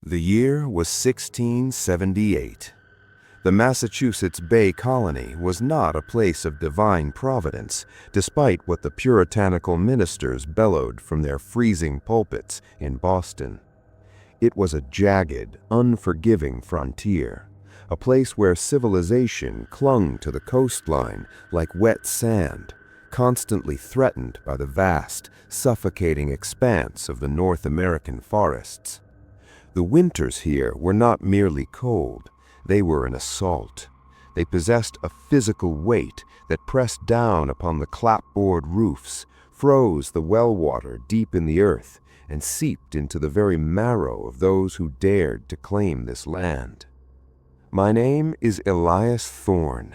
The year was 1678. The Massachusetts Bay Colony was not a place of divine providence, despite what the puritanical ministers bellowed from their freezing pulpits in Boston. It was a jagged, unforgiving frontier, a place where civilization clung to the coastline like wet sand, constantly threatened by the vast, suffocating expanse of the North American forests. The winters here were not merely cold, they were an assault. They possessed a physical weight that pressed down upon the clapboard roofs, froze the well water deep in the earth, and seeped into the very marrow of those who dared to claim this land. My name is Elias Thorne.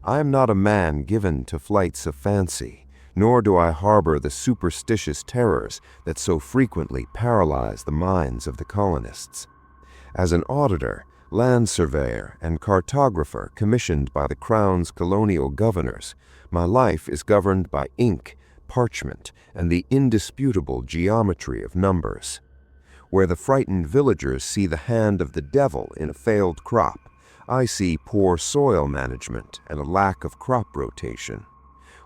I am not a man given to flights of fancy, nor do I harbor the superstitious terrors that so frequently paralyze the minds of the colonists. As an auditor, land surveyor, and cartographer commissioned by the Crown's colonial governors, my life is governed by ink, parchment, and the indisputable geometry of numbers. Where the frightened villagers see the hand of the devil in a failed crop, I see poor soil management and a lack of crop rotation.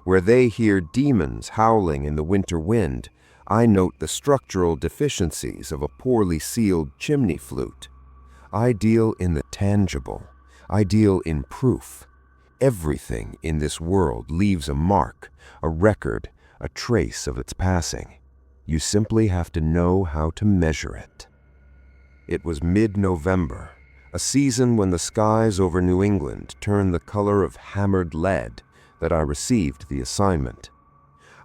Where they hear demons howling in the winter wind, I note the structural deficiencies of a poorly sealed chimney flute. I deal in the tangible. I deal in proof. Everything in this world leaves a mark, a record, a trace of its passing. You simply have to know how to measure it. It was mid-November, a season when the skies over New England turn the color of hammered lead, that I received the assignment.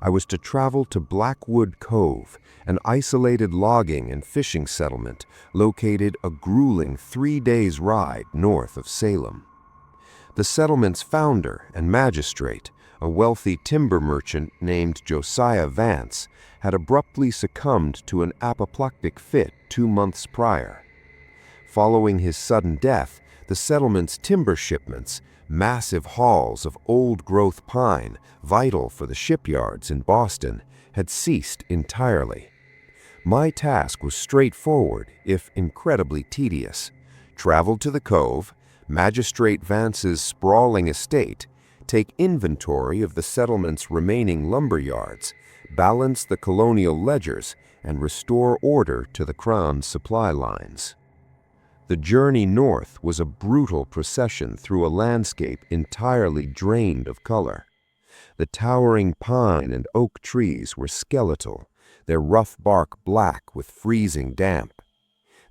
I was to travel to Blackwood Cove, an isolated logging and fishing settlement located a grueling 3 days' ride north of Salem. The settlement's founder and magistrate, a wealthy timber merchant named Josiah Vance, had abruptly succumbed to an apoplectic fit 2 months prior. Following his sudden death, the settlement's timber shipments, massive hauls of old-growth pine, vital for the shipyards in Boston, had ceased entirely. My task was straightforward, if incredibly tedious. Travel to the cove, Magistrate Vance's sprawling estate, take inventory of the settlement's remaining lumber yards, balance the colonial ledgers, and restore order to the Crown's supply lines. The journey north was a brutal procession through a landscape entirely drained of color. The towering pine and oak trees were skeletal, their rough bark black with freezing damp.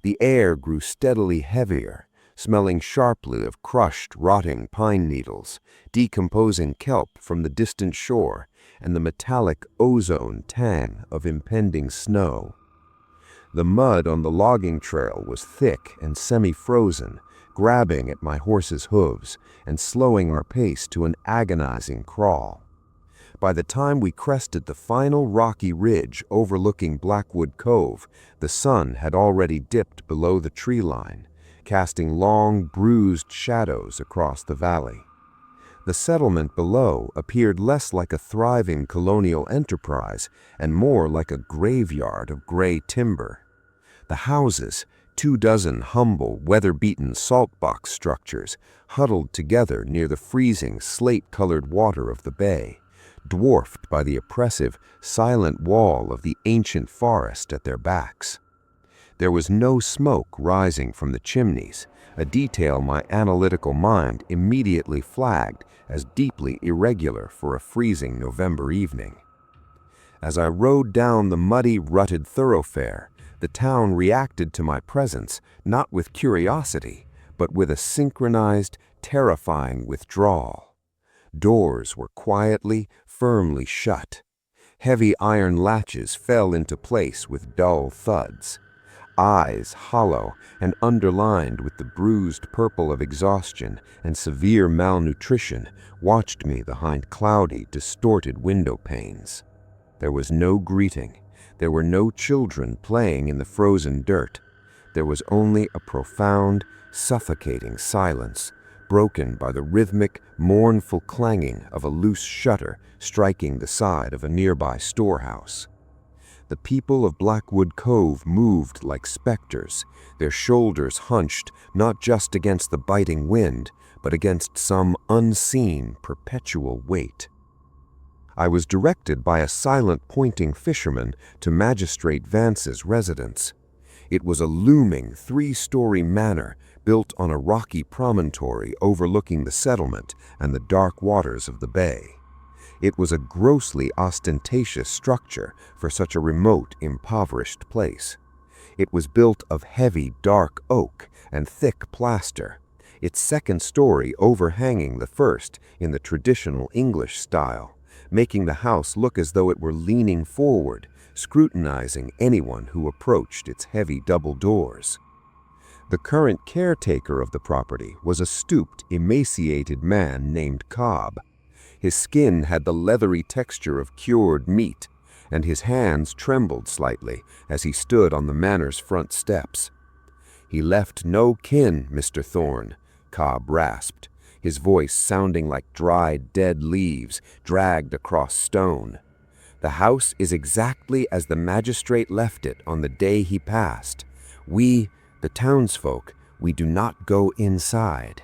The air grew steadily heavier, smelling sharply of crushed, rotting pine needles, decomposing kelp from the distant shore, and the metallic ozone tang of impending snow. The mud on the logging trail was thick and semi-frozen, grabbing at my horse's hooves and slowing our pace to an agonizing crawl. By the time we crested the final rocky ridge overlooking Blackwood Cove, the sun had already dipped below the tree line, casting long, bruised shadows across the valley. The settlement below appeared less like a thriving colonial enterprise and more like a graveyard of gray timber. The houses, 24 humble, weather-beaten salt-box structures, huddled together near the freezing, slate-colored water of the bay, dwarfed by the oppressive, silent wall of the ancient forest at their backs. There was no smoke rising from the chimneys, a detail my analytical mind immediately flagged as deeply irregular for a freezing November evening. As I rode down the muddy, rutted thoroughfare, the town reacted to my presence not with curiosity, but with a synchronized, terrifying withdrawal. Doors were quietly, firmly shut. Heavy iron latches fell into place with dull thuds. Eyes, hollow and underlined with the bruised purple of exhaustion and severe malnutrition, watched me behind cloudy, distorted window panes. There was no greeting. There were no children playing in the frozen dirt. There was only a profound, suffocating silence, broken by the rhythmic, mournful clanging of a loose shutter striking the side of a nearby storehouse. The people of Blackwood Cove moved like specters, their shoulders hunched not just against the biting wind, but against some unseen, perpetual weight. I was directed by a silent pointing fisherman to Magistrate Vance's residence. It was a looming 3-story manor built on a rocky promontory overlooking the settlement and the dark waters of the bay. It was a grossly ostentatious structure for such a remote, impoverished place. It was built of heavy, dark oak and thick plaster, its second story overhanging the first in the traditional English style, making the house look as though it were leaning forward, scrutinizing anyone who approached its heavy double doors. The current caretaker of the property was a stooped, emaciated man named Cobb. His skin had the leathery texture of cured meat, and his hands trembled slightly as he stood on the manor's front steps. "He left no kin, Mr. Thorne," Cobb rasped, his voice sounding like dried, dead leaves dragged across stone. "The house is exactly as the magistrate left it on the day he passed. We, the townsfolk, we do not go inside."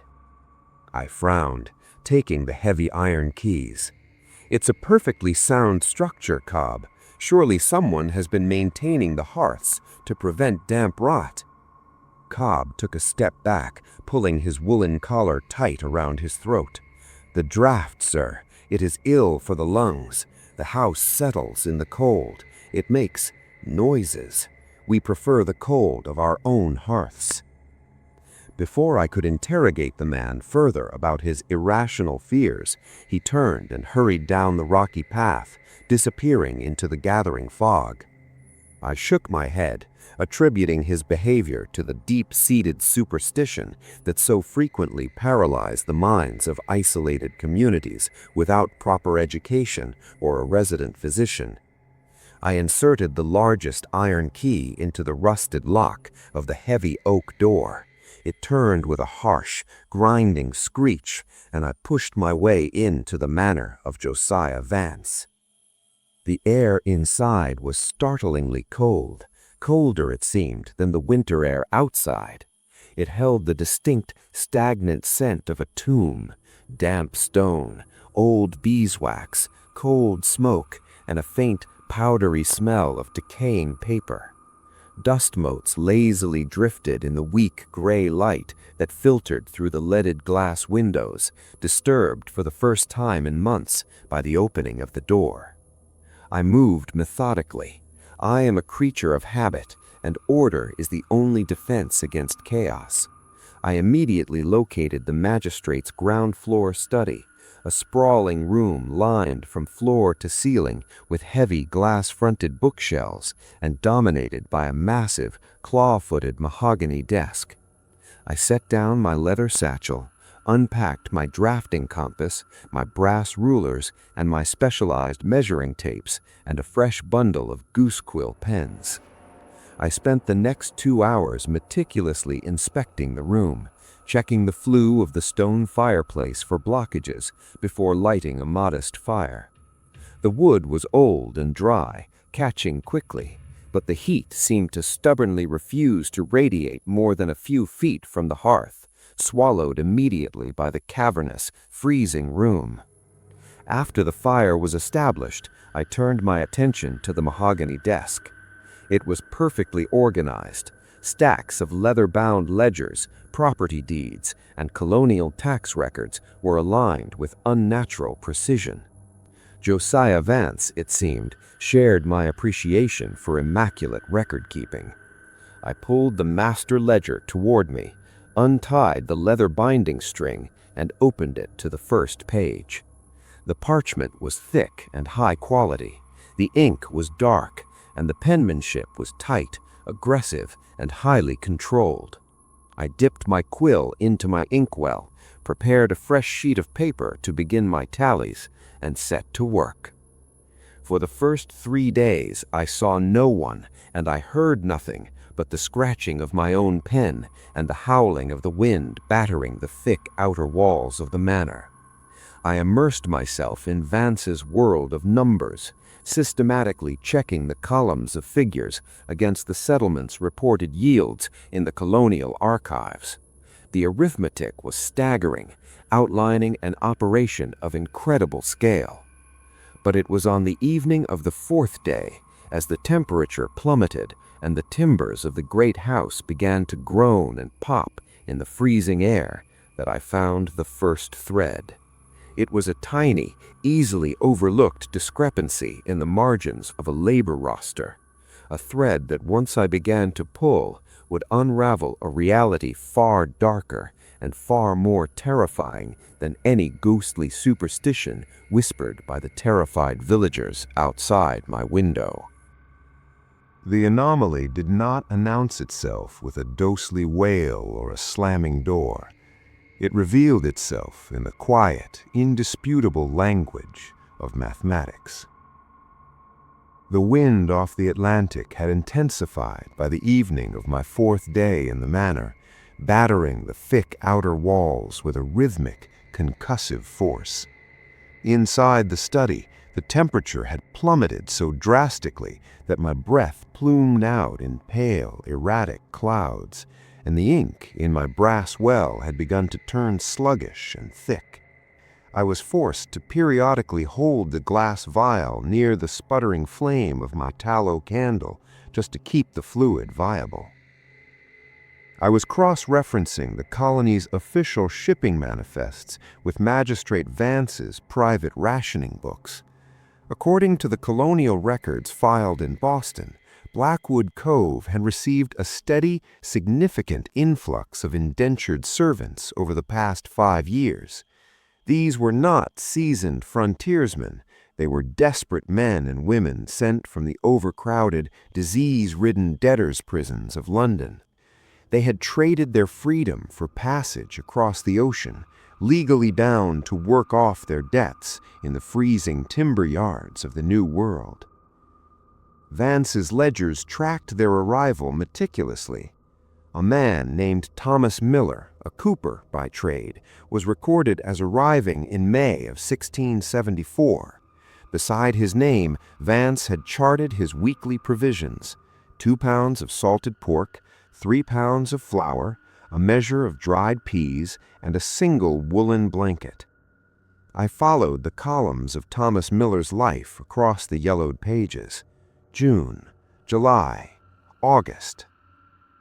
I frowned, taking the heavy iron keys. "It's a perfectly sound structure, Cobb. Surely someone has been maintaining the hearths to prevent damp rot." Cobb took a step back, pulling his woolen collar tight around his throat. "The draught, sir. It is ill for the lungs. The house settles in the cold. It makes noises. We prefer the cold of our own hearths." Before I could interrogate the man further about his irrational fears, he turned and hurried down the rocky path, disappearing into the gathering fog. I shook my head, attributing his behavior to the deep-seated superstition that so frequently paralyzed the minds of isolated communities without proper education or a resident physician. I inserted the largest iron key into the rusted lock of the heavy oak door. It turned with a harsh, grinding screech, and I pushed my way into the manor of Josiah Vance. The air inside was startlingly cold, colder, it seemed, than the winter air outside. It held the distinct, stagnant scent of a tomb, damp stone, old beeswax, cold smoke, and a faint, powdery smell of decaying paper. Dust motes lazily drifted in the weak gray light that filtered through the leaded glass windows, disturbed for the first time in months by the opening of the door. I moved methodically. I am a creature of habit, and order is the only defense against chaos. I immediately located the magistrate's ground-floor study, a sprawling room lined from floor to ceiling with heavy glass-fronted bookshelves and dominated by a massive, claw-footed mahogany desk. I set down my leather satchel, unpacked my drafting compass, my brass rulers, and my specialized measuring tapes, and a fresh bundle of goose-quill pens. I spent the next 2 hours meticulously inspecting the room, checking the flue of the stone fireplace for blockages before lighting a modest fire. The wood was old and dry, catching quickly, but the heat seemed to stubbornly refuse to radiate more than a few feet from the hearth, swallowed immediately by the cavernous, freezing room. After the fire was established, I turned my attention to the mahogany desk. It was perfectly organized. Stacks of leather-bound ledgers, property deeds, and colonial tax records were aligned with unnatural precision. Josiah Vance, it seemed, shared my appreciation for immaculate record-keeping. I pulled the master ledger toward me, untied the leather binding string, and opened it to the first page. The parchment was thick and high quality. The ink was dark, and the penmanship was tight, aggressive, and highly controlled. I dipped my quill into my inkwell, prepared a fresh sheet of paper to begin my tallies, and set to work. For the first 3 days I saw no one, and I heard nothing but the scratching of my own pen and the howling of the wind battering the thick outer walls of the manor. I immersed myself in Vance's world of numbers, systematically checking the columns of figures against the settlement's reported yields in the Colonial archives. The arithmetic was staggering, outlining an operation of incredible scale. But it was on the evening of the fourth day, as the temperature plummeted and the timbers of the great house began to groan and pop in the freezing air, that I found the first thread. It was a tiny, easily overlooked discrepancy in the margins of a labor roster, a thread that once I began to pull would unravel a reality far darker and far more terrifying than any ghostly superstition whispered by the terrified villagers outside my window. The anomaly did not announce itself with a ghostly wail or a slamming door. It revealed itself in the quiet, indisputable language of mathematics. The wind off the Atlantic had intensified by the evening of my fourth day in the manor, battering the thick outer walls with a rhythmic, concussive force. Inside the study, the temperature had plummeted so drastically that my breath plumed out in pale, erratic clouds, and the ink in my brass well had begun to turn sluggish and thick. I was forced to periodically hold the glass vial near the sputtering flame of my tallow candle just to keep the fluid viable. I was cross-referencing the colony's official shipping manifests with Magistrate Vance's private rationing books. According to the Colonial records filed in Boston, Blackwood Cove had received a steady, significant influx of indentured servants over the past 5 years. These were not seasoned frontiersmen. They were desperate men and women sent from the overcrowded, disease-ridden debtors' prisons of London. They had traded their freedom for passage across the ocean, legally bound to work off their debts in the freezing timber yards of the New World. Vance's ledgers tracked their arrival meticulously. A man named Thomas Miller, a cooper by trade, was recorded as arriving in May of 1674. Beside his name, Vance had charted his weekly provisions: 2 pounds of salted pork, 3 pounds of flour, a measure of dried peas, and a single woolen blanket. I followed the columns of Thomas Miller's life across the yellowed pages. June, July, August.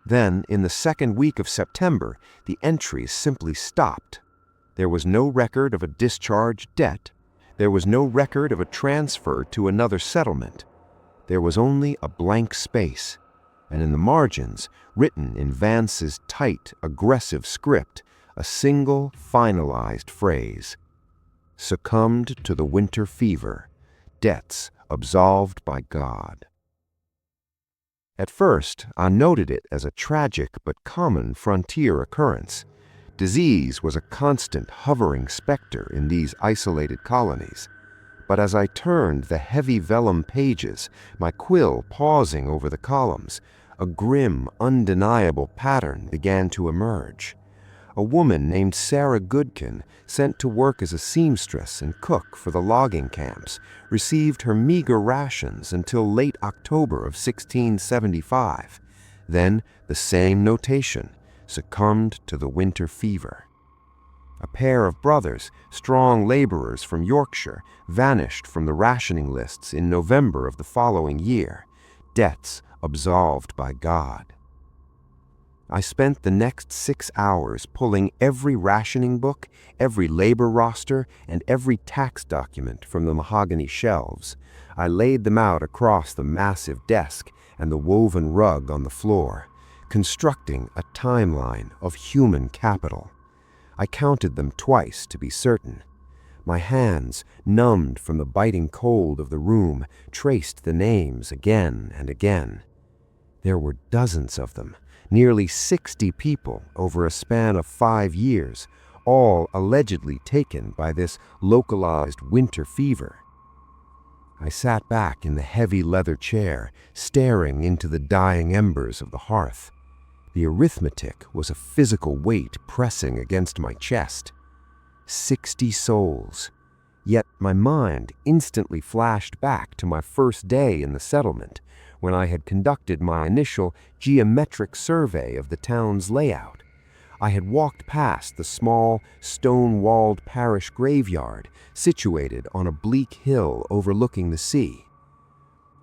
Then, in the second week of September, the entries simply stopped. There was no record of a discharged debt. There was no record of a transfer to another settlement. There was only a blank space, and in the margins, written in Vance's tight, aggressive script, a single finalized phrase: "Succumbed to the winter fever. Debts absolved by God." At first, I noted it as a tragic but common frontier occurrence. Disease was a constant hovering specter in these isolated colonies. But as I turned the heavy vellum pages, my quill pausing over the columns, a grim, undeniable pattern began to emerge. A woman named Sarah Goodkin, sent to work as a seamstress and cook for the logging camps, received her meager rations until late October of 1675. Then the same notation: succumbed to the winter fever. A pair of brothers, strong laborers from Yorkshire, vanished from the rationing lists in November of the following year. Debts absolved by God. I spent the next 6 hours pulling every rationing book, every labor roster, and every tax document from the mahogany shelves. I laid them out across the massive desk and the woven rug on the floor, constructing a timeline of human capital. I counted them twice to be certain. My hands, numbed from the biting cold of the room, traced the names again and again. There were dozens of them. Nearly 60 people over a span of 5 years, all allegedly taken by this localized winter fever. I sat back in the heavy leather chair, staring into the dying embers of the hearth. The arithmetic was a physical weight pressing against my chest. 60 souls. Yet my mind instantly flashed back to my first day in the settlement, when I had conducted my initial geometric survey of the town's layout. I had walked past the small, stone-walled parish graveyard situated on a bleak hill overlooking the sea.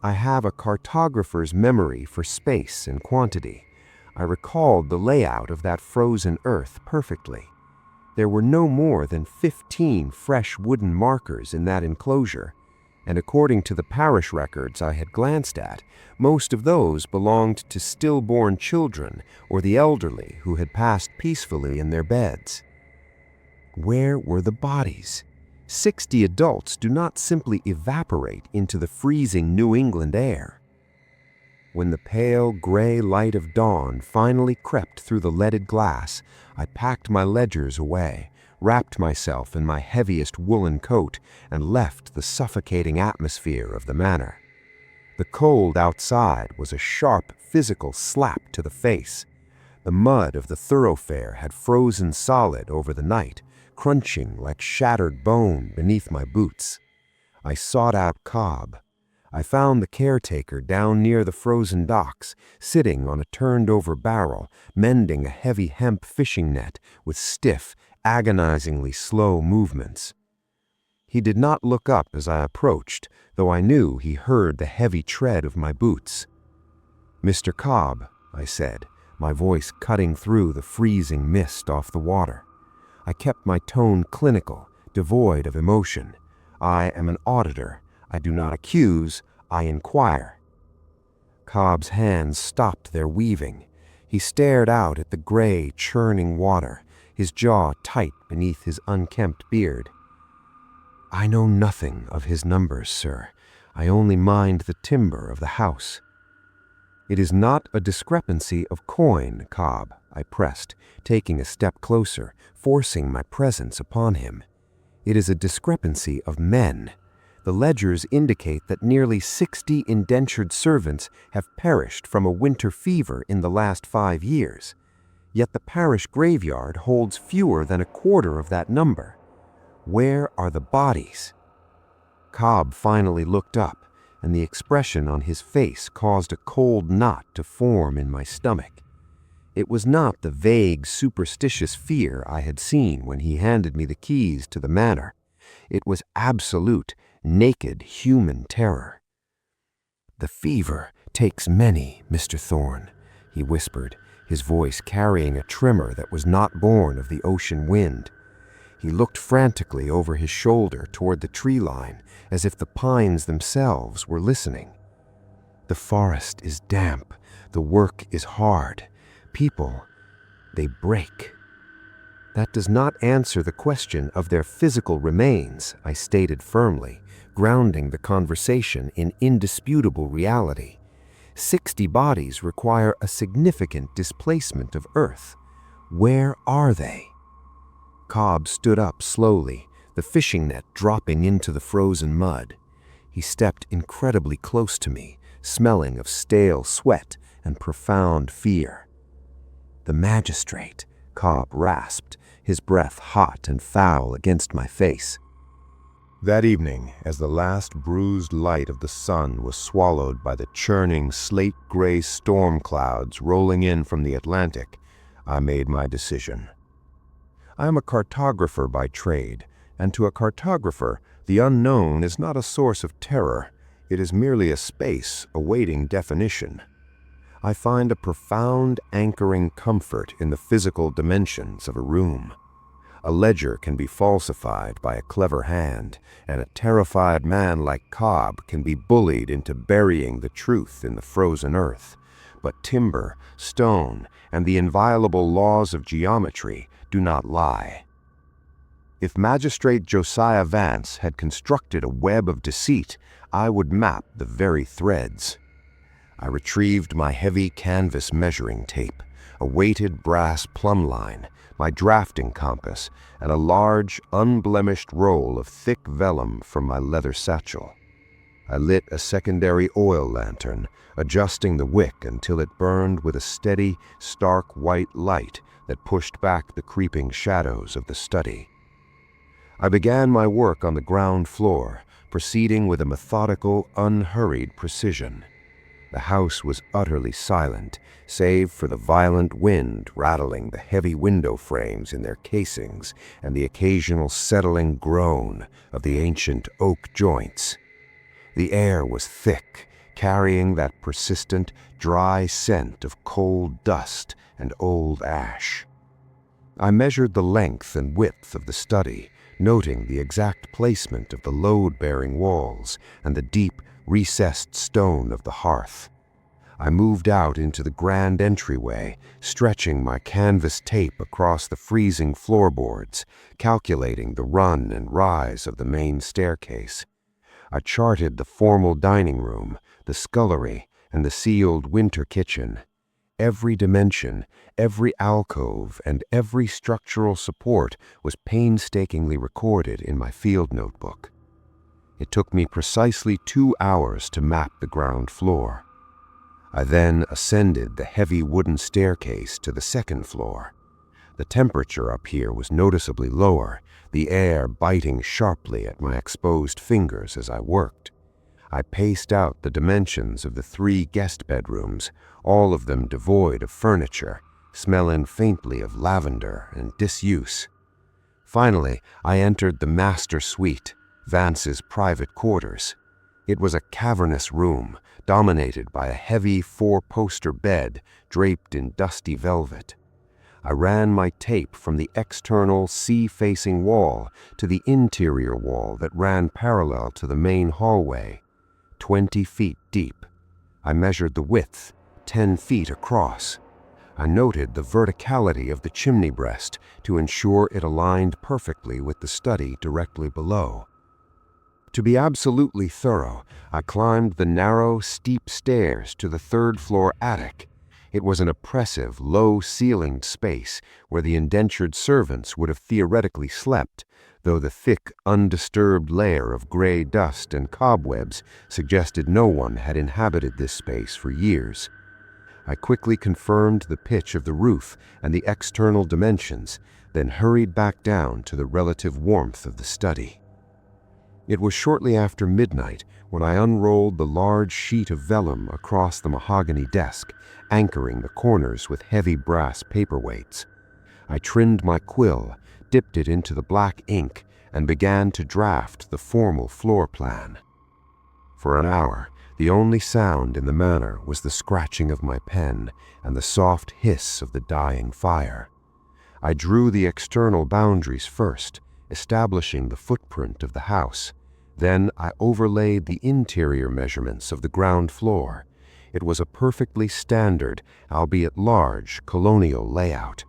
I have a cartographer's memory for space and quantity. I recalled the layout of that frozen earth perfectly. There were no more than 15 fresh wooden markers in that enclosure, and according to the parish records I had glanced at, most of those belonged to stillborn children or the elderly who had passed peacefully in their beds. Where were the bodies? 60 adults do not simply evaporate into the freezing New England air. When the pale gray light of dawn finally crept through the leaded glass, I packed my ledgers away, wrapped myself in my heaviest woolen coat, and left the suffocating atmosphere of the manor. The cold outside was a sharp physical slap to the face. The mud of the thoroughfare had frozen solid over the night, crunching like shattered bone beneath my boots. I sought out Cobb. I found the caretaker down near the frozen docks, sitting on a turned-over barrel, mending a heavy hemp fishing net with stiff, agonizingly slow movements. He did not look up as I approached, though I knew he heard the heavy tread of my boots. "Mr. Cobb," I said, my voice cutting through the freezing mist off the water. I kept my tone clinical, devoid of emotion. "I am an auditor. I do not accuse, I inquire." Cobb's hands stopped their weaving. He stared out at the gray, churning water, his jaw tight beneath his unkempt beard. "I know nothing of his numbers, sir. I only mind the timber of the house." "It is not a discrepancy of coin, Cobb," I pressed, taking a step closer, forcing my presence upon him. "It is a discrepancy of men. The ledgers indicate that nearly 60 indentured servants have perished from a winter fever in the last 5 years. Yet the parish graveyard holds fewer than a quarter of that number. Where are the bodies?" Cobb finally looked up, and the expression on his face caused a cold knot to form in my stomach. It was not the vague, superstitious fear I had seen when he handed me the keys to the manor. It was absolute, naked human terror. "The fever takes many, Mr. Thorne," he whispered, his voice carrying a tremor that was not born of the ocean wind. He looked frantically over his shoulder toward the tree line, as if the pines themselves were listening. "The forest is damp, the work is hard. People, they break." "That does not answer the question of their physical remains," I stated firmly, grounding the conversation in indisputable reality. 60 bodies require a significant displacement of earth. Where are they? Cobb stood up slowly, the fishing net dropping into the frozen mud. He stepped incredibly close to me, smelling of stale sweat and profound fear. "The magistrate," Cobb rasped, his breath hot and foul against my face. That evening, as the last bruised light of the sun was swallowed by the churning slate-gray storm clouds rolling in from the Atlantic, I made my decision. I am a cartographer by trade, and to a cartographer, the unknown is not a source of terror. It is merely a space awaiting definition. I find a profound anchoring comfort in the physical dimensions of a room. A ledger can be falsified by a clever hand, and a terrified man like Cobb can be bullied into burying the truth in the frozen earth. But timber, stone, and the inviolable laws of geometry do not lie. If Magistrate Josiah Vance had constructed a web of deceit, I would map the very threads. I retrieved my heavy canvas measuring tape, a weighted brass plumb line, my drafting compass, and a large, unblemished roll of thick vellum from my leather satchel. I lit a secondary oil lantern, adjusting the wick until it burned with a steady, stark white light that pushed back the creeping shadows of the study. I began my work on the ground floor, proceeding with a methodical, unhurried precision. The house was utterly silent, save for the violent wind rattling the heavy window frames in their casings and the occasional settling groan of the ancient oak joints. The air was thick, carrying that persistent, dry scent of coal dust and old ash. I measured the length and width of the study, noting the exact placement of the load-bearing walls and the deep, recessed stone of the hearth. I moved out into the grand entryway, stretching my canvas tape across the freezing floorboards, calculating the run and rise of the main staircase. I charted the formal dining room, the scullery, and the sealed winter kitchen. Every dimension, every alcove, and every structural support was painstakingly recorded in my field notebook. It took me precisely 2 hours to map the ground floor. I then ascended the heavy wooden staircase to the second floor. The temperature up here was noticeably lower, the air biting sharply at my exposed fingers as I worked. I paced out the dimensions of the 3 guest bedrooms, all of them devoid of furniture, smelling faintly of lavender and disuse. Finally, I entered the master suite, Vance's private quarters. It was a cavernous room, dominated by a heavy 4-poster bed draped in dusty velvet. I ran my tape from the external sea-facing wall to the interior wall that ran parallel to the main hallway, 20 feet deep. I measured the width, 10 feet across. I noted the verticality of the chimney breast to ensure it aligned perfectly with the study directly below. To be absolutely thorough, I climbed the narrow, steep stairs to the 3rd-floor attic. It was an oppressive, low-ceilinged space where the indentured servants would have theoretically slept, though the thick, undisturbed layer of gray dust and cobwebs suggested no one had inhabited this space for years. I quickly confirmed the pitch of the roof and the external dimensions, then hurried back down to the relative warmth of the study. It was shortly after midnight when I unrolled the large sheet of vellum across the mahogany desk, anchoring the corners with heavy brass paperweights. I trimmed my quill, dipped it into the black ink, and began to draft the formal floor plan. For an hour, the only sound in the manor was the scratching of my pen and the soft hiss of the dying fire. I drew the external boundaries first, establishing the footprint of the house. Then I overlaid the interior measurements of the ground floor. It was a perfectly standard, albeit large, colonial layout.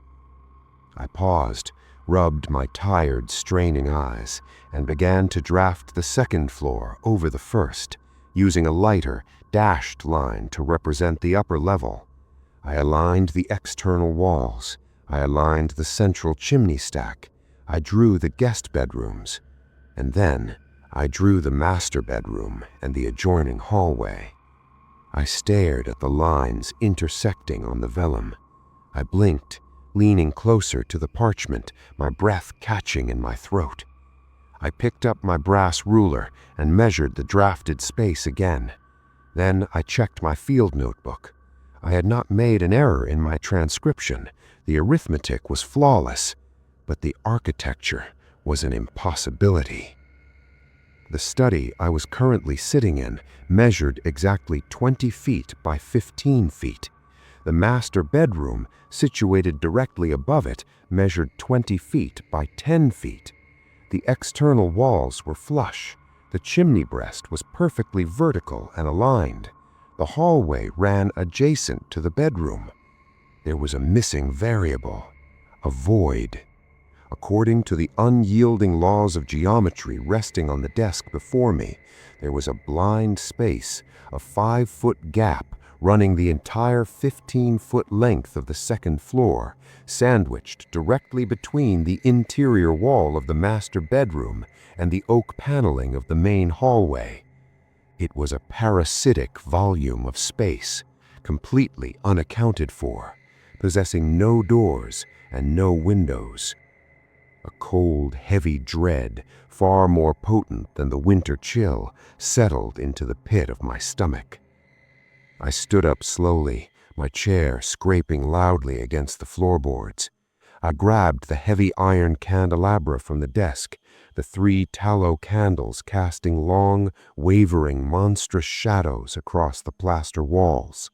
I paused, rubbed my tired, straining eyes, and began to draft the 2nd floor over the 1st, using a lighter, dashed line to represent the upper level. I aligned the external walls. I aligned the central chimney stack. I drew the guest bedrooms. And then I drew the master bedroom and the adjoining hallway. I stared at the lines intersecting on the vellum. I blinked, leaning closer to the parchment, my breath catching in my throat. I picked up my brass ruler and measured the drafted space again. Then I checked my field notebook. I had not made an error in my transcription. The arithmetic was flawless, but the architecture was an impossibility. The study I was currently sitting in measured exactly 20 feet by 15 feet. The master bedroom, situated directly above it, measured 20 feet by 10 feet. The external walls were flush. The chimney breast was perfectly vertical and aligned. The hallway ran adjacent to the bedroom. There was a missing variable, a void. According to the unyielding laws of geometry resting on the desk before me, there was a blind space, a 5-foot gap running the entire 15-foot length of the 2nd floor, sandwiched directly between the interior wall of the master bedroom and the oak paneling of the main hallway. It was a parasitic volume of space, completely unaccounted for, possessing no doors and no windows. A cold, heavy dread, far more potent than the winter chill, settled into the pit of my stomach. I stood up slowly, my chair scraping loudly against the floorboards. I grabbed the heavy iron candelabra from the desk, the 3 tallow candles casting long, wavering, monstrous shadows across the plaster walls.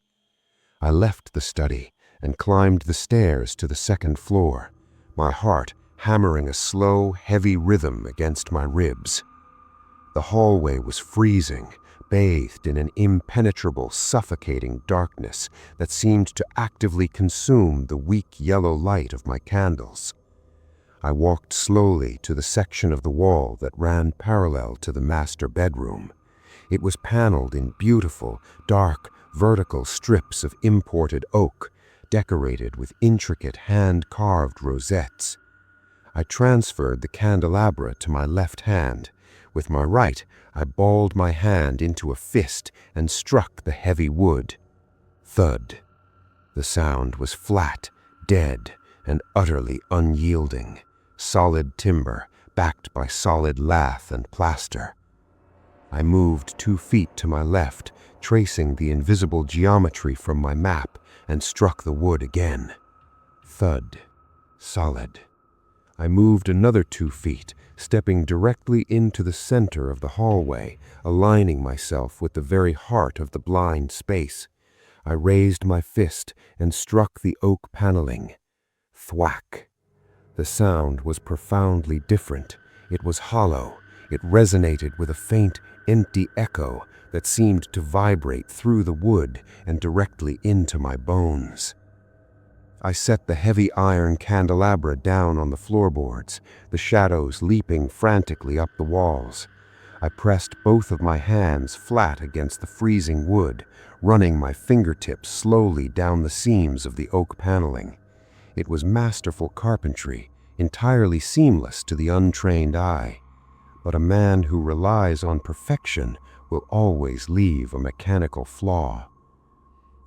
I left the study and climbed the stairs to the 2nd floor, my heart hammering a slow, heavy rhythm against my ribs. The hallway was freezing, bathed in an impenetrable, suffocating darkness that seemed to actively consume the weak yellow light of my candles. I walked slowly to the section of the wall that ran parallel to the master bedroom. It was paneled in beautiful, dark, vertical strips of imported oak, decorated with intricate hand-carved rosettes. I transferred the candelabra to my left hand. With my right, I balled my hand into a fist and struck the heavy wood. Thud. The sound was flat, dead, and utterly unyielding. Solid timber, backed by solid lath and plaster. I moved 2 feet to my left, tracing the invisible geometry from my map, and struck the wood again. Thud. Solid. I moved another 2 feet, stepping directly into the center of the hallway, aligning myself with the very heart of the blind space. I raised my fist and struck the oak paneling. Thwack. The sound was profoundly different. It was hollow. It resonated with a faint, empty echo that seemed to vibrate through the wood and directly into my bones. I set the heavy iron candelabra down on the floorboards, the shadows leaping frantically up the walls. I pressed both of my hands flat against the freezing wood, running my fingertips slowly down the seams of the oak paneling. It was masterful carpentry, entirely seamless to the untrained eye. But a man who relies on perfection will always leave a mechanical flaw.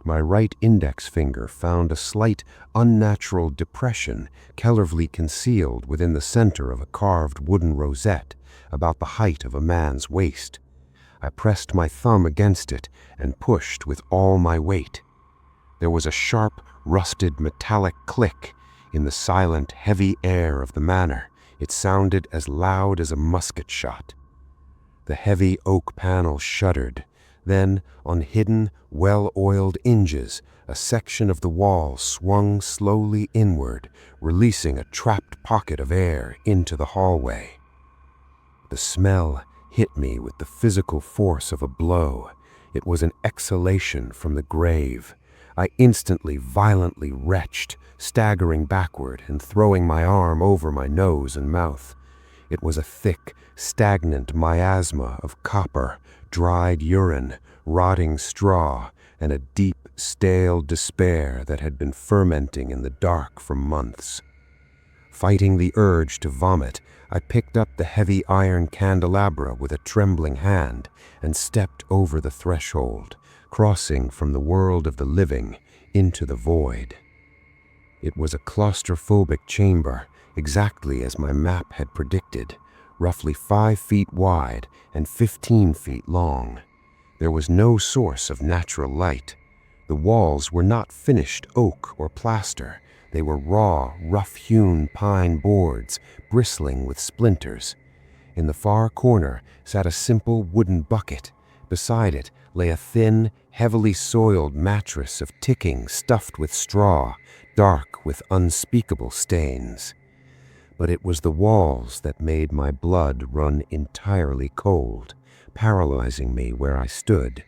My right index finger found a slight, unnatural depression cleverly concealed within the center of a carved wooden rosette, about the height of a man's waist. I pressed my thumb against it and pushed with all my weight. There was a sharp, rusted metallic click in the silent, heavy air of the manor. It sounded as loud as a musket shot. The heavy oak panel shuddered. Then, on hidden, well-oiled hinges, a section of the wall swung slowly inward, releasing a trapped pocket of air into the hallway. The smell hit me with the physical force of a blow. It was an exhalation from the grave. I instantly violently retched, staggering backward and throwing my arm over my nose and mouth. It was a thick, stagnant miasma of copper, dried urine, rotting straw, and a deep, stale despair that had been fermenting in the dark for months. Fighting the urge to vomit, I picked up the heavy iron candelabra with a trembling hand and stepped over the threshold, crossing from the world of the living into the void. It was a claustrophobic chamber, exactly as my map had predicted, roughly 5 feet wide and 15 feet long. There was no source of natural light. The walls were not finished oak or plaster. They were raw, rough-hewn pine boards, bristling with splinters. In the far corner sat a simple wooden bucket. Beside it lay a thin, heavily soiled mattress of ticking stuffed with straw, dark with unspeakable stains. But it was the walls that made my blood run entirely cold, paralyzing me where I stood.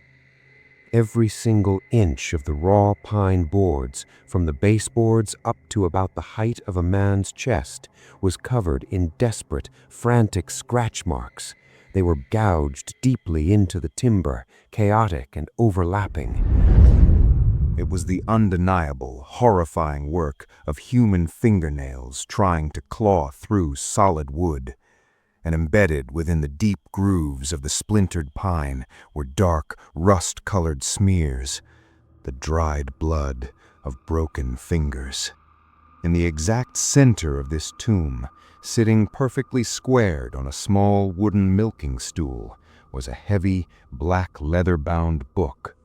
Every single inch of the raw pine boards, from the baseboards up to about the height of a man's chest, was covered in desperate, frantic scratch marks. They were gouged deeply into the timber, chaotic and overlapping. It was the undeniable, horrifying work of human fingernails trying to claw through solid wood. And embedded within the deep grooves of the splintered pine were dark, rust-colored smears, the dried blood of broken fingers. In the exact center of this tomb, sitting perfectly squared on a small wooden milking stool, was a heavy, black leather-bound book.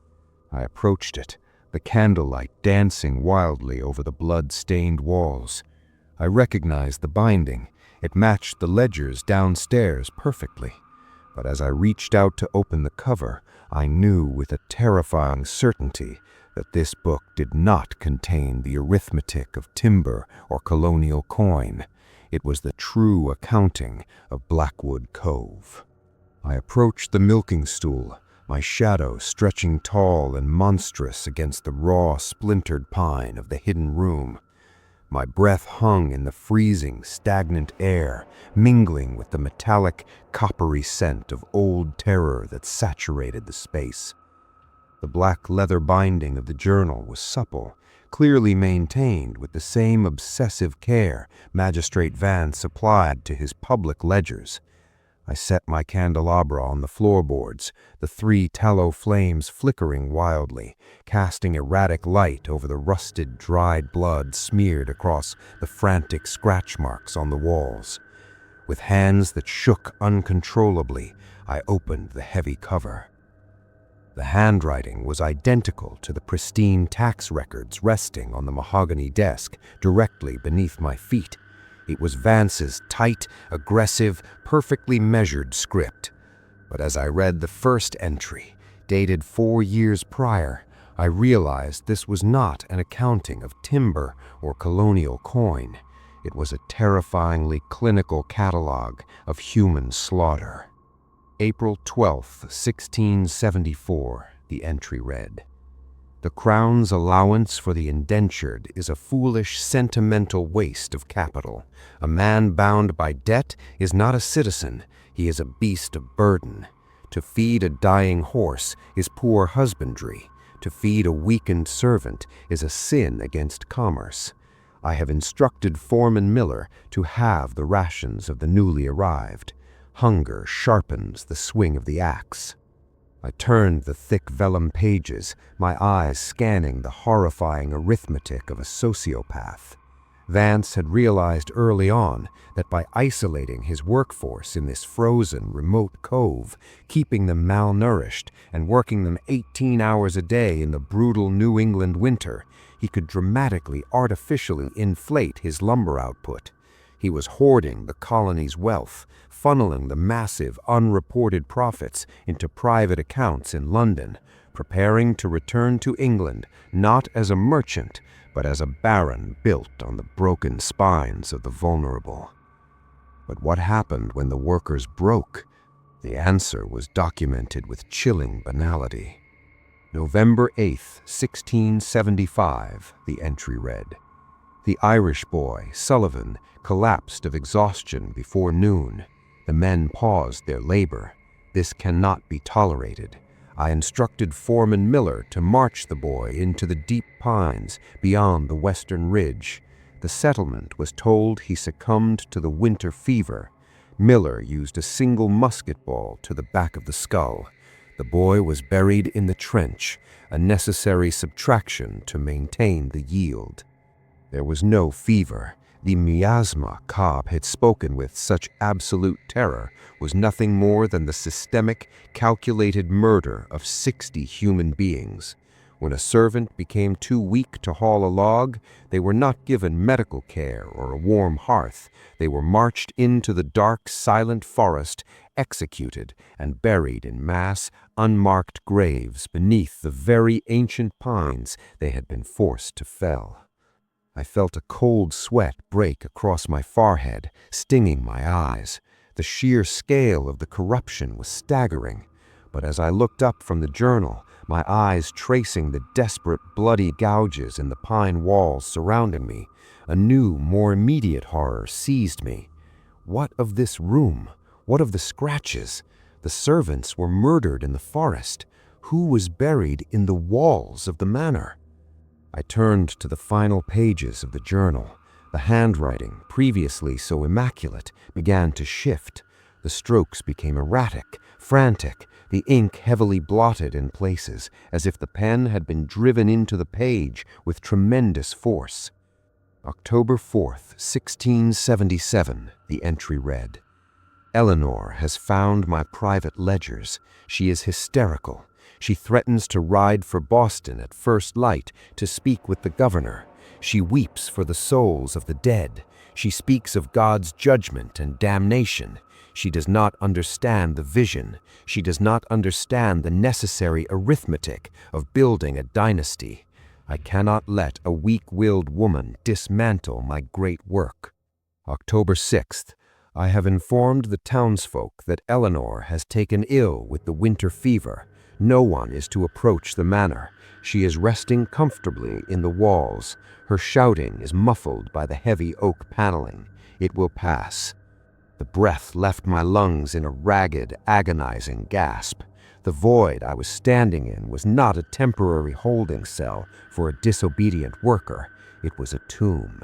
I approached it, the candlelight dancing wildly over the blood-stained walls. I recognized the binding. It matched the ledgers downstairs perfectly. But as I reached out to open the cover, I knew with a terrifying certainty that this book did not contain the arithmetic of timber or colonial coin. It was the true accounting of Blackwood Cove. I approached the milking stool, my shadow stretching tall and monstrous against the raw, splintered pine of the hidden room. My breath hung in the freezing, stagnant air, mingling with the metallic, coppery scent of old terror that saturated the space. The black leather binding of the journal was supple, clearly maintained with the same obsessive care Magistrate Vance applied to his public ledgers. I set my candelabra on the floorboards, the 3 tallow flames flickering wildly, casting erratic light over the rusted, dried blood smeared across the frantic scratch marks on the walls. With hands that shook uncontrollably, I opened the heavy cover. The handwriting was identical to the pristine tax records resting on the mahogany desk directly beneath my feet. It was Vance's tight, aggressive, perfectly measured script. But as I read the first entry, dated 4 years prior, I realized this was not an accounting of timber or colonial coin. It was a terrifyingly clinical catalog of human slaughter. April 12, 1674, the entry read. The Crown's allowance for the indentured is a foolish, sentimental waste of capital. A man bound by debt is not a citizen, he is a beast of burden. To feed a dying horse is poor husbandry. To feed a weakened servant is a sin against commerce. I have instructed Foreman Miller to halve the rations of the newly arrived. Hunger sharpens the swing of the axe. I turned the thick vellum pages, my eyes scanning the horrifying arithmetic of a sociopath. Vance had realized early on that by isolating his workforce in this frozen, remote cove, keeping them malnourished, and working them 18 hours a day in the brutal New England winter, he could dramatically, artificially inflate his lumber output. He was hoarding the colony's wealth, funneling the massive, unreported profits into private accounts in London, preparing to return to England not as a merchant, but as a baron built on the broken spines of the vulnerable. But what happened when the workers broke? The answer was documented with chilling banality. November 8th, 1675, the entry read. The Irish boy, Sullivan, collapsed of exhaustion before noon. The men paused their labor. This cannot be tolerated. I instructed Foreman Miller to march the boy into the deep pines beyond the western ridge. The settlement was told he succumbed to the winter fever. Miller used a single musket ball to the back of the skull. The boy was buried in the trench, a necessary subtraction to maintain the yield. There was no fever. The miasma Cobb had spoken with such absolute terror was nothing more than the systemic, calculated murder of 60 human beings. When a servant became too weak to haul a log, they were not given medical care or a warm hearth. They were marched into the dark, silent forest, executed, and buried in mass, unmarked graves beneath the very ancient pines they had been forced to fell. I felt a cold sweat break across my forehead, stinging my eyes. The sheer scale of the corruption was staggering. But as I looked up from the journal, my eyes tracing the desperate, bloody gouges in the pine walls surrounding me, a new, more immediate horror seized me. What of this room? What of the scratches? The servants were murdered in the forest. Who was buried in the walls of the manor? I turned to the final pages of the journal. The handwriting, previously so immaculate, began to shift. The strokes became erratic, frantic, the ink heavily blotted in places, as if the pen had been driven into the page with tremendous force. October 4th, 1677, the entry read. Eleanor has found my private ledgers. She is hysterical. She threatens to ride for Boston at first light to speak with the governor. She weeps for the souls of the dead. She speaks of God's judgment and damnation. She does not understand the vision. She does not understand the necessary arithmetic of building a dynasty. I cannot let a weak-willed woman dismantle my great work. October 6th. I have informed the townsfolk that Eleanor has taken ill with the winter fever. No one is to approach the manor. She is resting comfortably in the walls. Her shouting is muffled by the heavy oak paneling. It will pass. The breath left my lungs in a ragged, agonizing gasp. The void I was standing in was not a temporary holding cell for a disobedient worker. It was a tomb.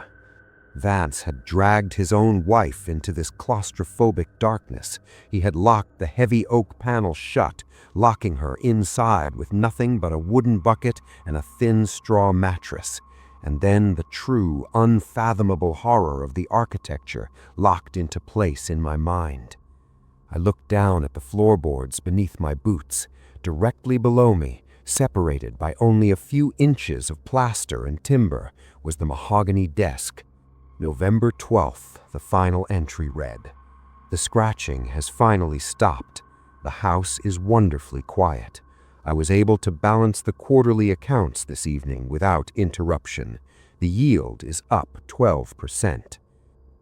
Vance had dragged his own wife into this claustrophobic darkness. He had locked the heavy oak panel shut, locking her inside with nothing but a wooden bucket and a thin straw mattress. And then the true, unfathomable horror of the architecture locked into place in my mind. I looked down at the floorboards beneath my boots. Directly below me, separated by only a few inches of plaster and timber, was the mahogany desk. November 12th, the final entry read. The scratching has finally stopped. The house is wonderfully quiet. I was able to balance the quarterly accounts this evening without interruption. The yield is up 12%.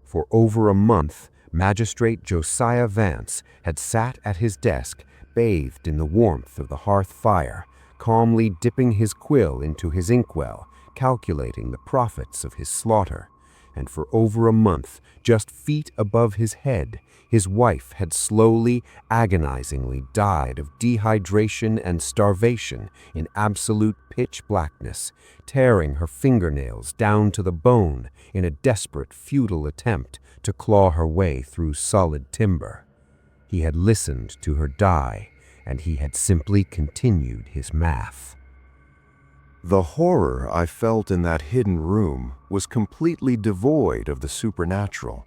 For over a month, Magistrate Josiah Vance had sat at his desk, bathed in the warmth of the hearth fire, calmly dipping his quill into his inkwell, calculating the profits of his slaughter. And for over a month, just feet above his head, his wife had slowly, agonizingly died of dehydration and starvation in absolute pitch blackness, tearing her fingernails down to the bone in a desperate, futile attempt to claw her way through solid timber. He had listened to her die, and he had simply continued his math. The horror I felt in that hidden room was completely devoid of the supernatural.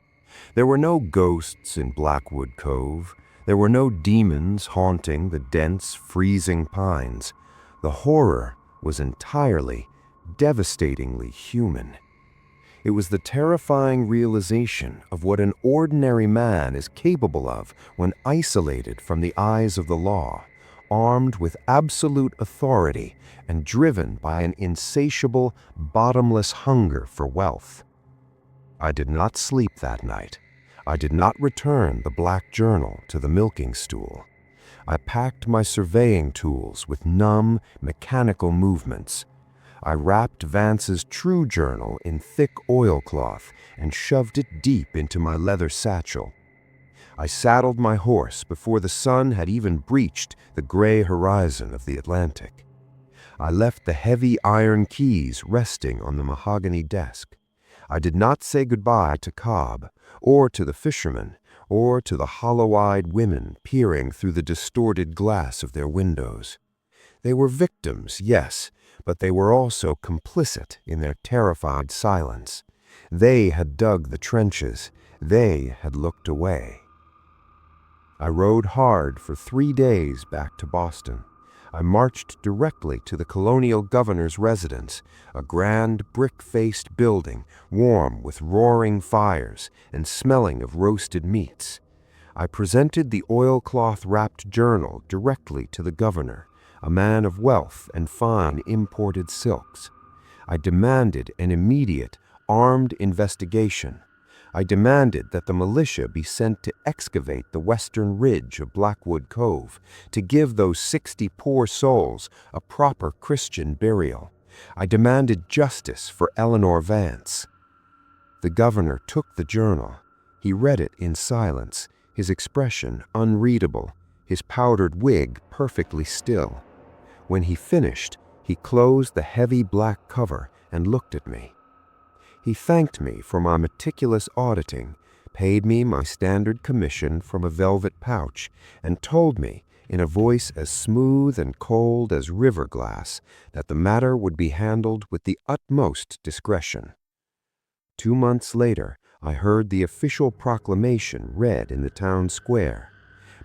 There were no ghosts in Blackwood Cove. There were no demons haunting the dense, freezing pines. The horror was entirely, devastatingly human. It was the terrifying realization of what an ordinary man is capable of when isolated from the eyes of the law, armed with absolute authority and driven by an insatiable, bottomless hunger for wealth. I did not sleep that night. I did not return the black journal to the milking stool. I packed my surveying tools with numb, mechanical movements. I wrapped Vance's true journal in thick oilcloth and shoved it deep into my leather satchel. I saddled my horse before the sun had even breached the gray horizon of the Atlantic. I left the heavy iron keys resting on the mahogany desk. I did not say goodbye to Cobb, or to the fishermen, or to the hollow-eyed women peering through the distorted glass of their windows. They were victims, yes, but they were also complicit in their terrified silence. They had dug the trenches. They had looked away. I rode hard for 3 days back to Boston. I marched directly to the Colonial governor's residence, a grand brick-faced building, warm with roaring fires and smelling of roasted meats. I presented the oilcloth-wrapped journal directly to the governor, a man of wealth and fine imported silks. I demanded an immediate, armed investigation. I demanded that the militia be sent to excavate the western ridge of Blackwood Cove, to give those 60 poor souls a proper Christian burial. I demanded justice for Eleanor Vance. The governor took the journal. He read it in silence, his expression unreadable, his powdered wig perfectly still. When he finished, he closed the heavy black cover and looked at me. He thanked me for my meticulous auditing, paid me my standard commission from a velvet pouch, and told me, in a voice as smooth and cold as river glass, that the matter would be handled with the utmost discretion. 2 months later, I heard the official proclamation read in the town square.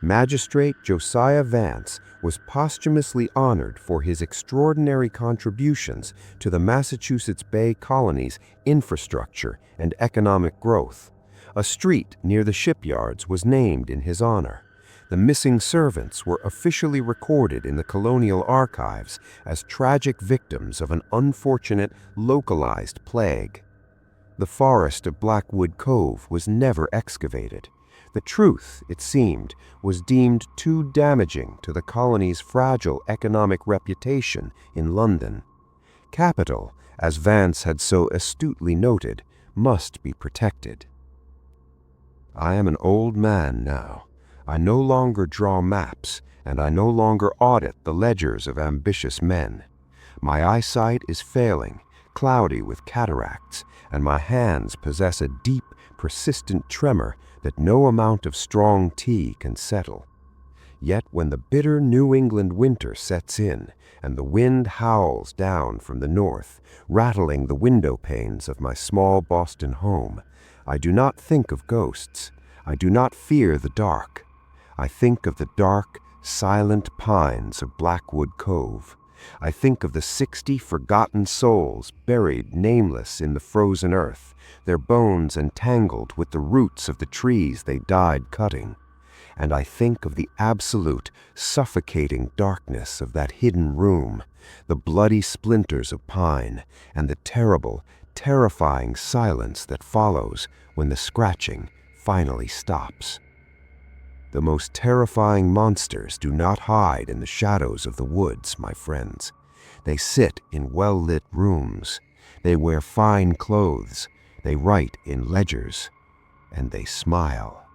Magistrate Josiah Vance was posthumously honored for his extraordinary contributions to the Massachusetts Bay Colony's infrastructure and economic growth. A street near the shipyards was named in his honor. The missing servants were officially recorded in the Colonial archives as tragic victims of an unfortunate, localized plague. The forest of Blackwood Cove was never excavated. The truth, it seemed, was deemed too damaging to the colony's fragile economic reputation in London. Capital, as Vance had so astutely noted, must be protected. I am an old man now. I no longer draw maps, and I no longer audit the ledgers of ambitious men. My eyesight is failing, cloudy with cataracts, and my hands possess a deep, persistent tremor that no amount of strong tea can settle. Yet when the bitter New England winter sets in, and the wind howls down from the north, rattling the window panes of my small Boston home, I do not think of ghosts. I do not fear the dark. I think of the dark, silent pines of Blackwood Cove. I think of the 60 forgotten souls buried nameless in the frozen earth, their bones entangled with the roots of the trees they died cutting. And I think of the absolute, suffocating darkness of that hidden room, the bloody splinters of pine, and the terrible, terrifying silence that follows when the scratching finally stops. The most terrifying monsters do not hide in the shadows of the woods, my friends. They sit in well-lit rooms. They wear fine clothes. They write in ledgers. And they smile.